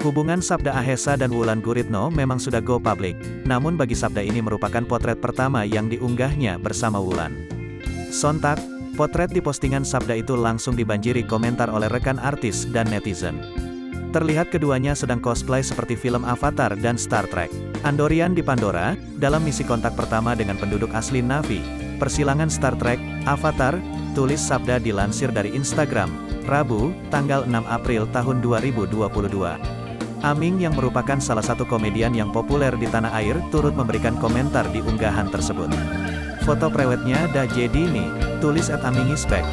Hubungan Sabda Ahesa dan Wulan Guritno memang sudah go public, namun bagi Sabda ini merupakan potret pertama yang diunggahnya bersama Wulan. Sontak, potret di postingan Sabda itu langsung dibanjiri komentar oleh rekan artis dan netizen. Terlihat keduanya sedang cosplay seperti film Avatar dan Star Trek. Andorian di Pandora, dalam misi kontak pertama dengan penduduk asli Na'vi, persilangan Star Trek, Avatar, tulis Sabda dilansir dari Instagram, Rabu, tanggal 6 April tahun 2022. Aming yang merupakan salah satu komedian yang populer di tanah air turut memberikan komentar di unggahan tersebut. Foto prewednya dah jadi nih, tulis @amingispek.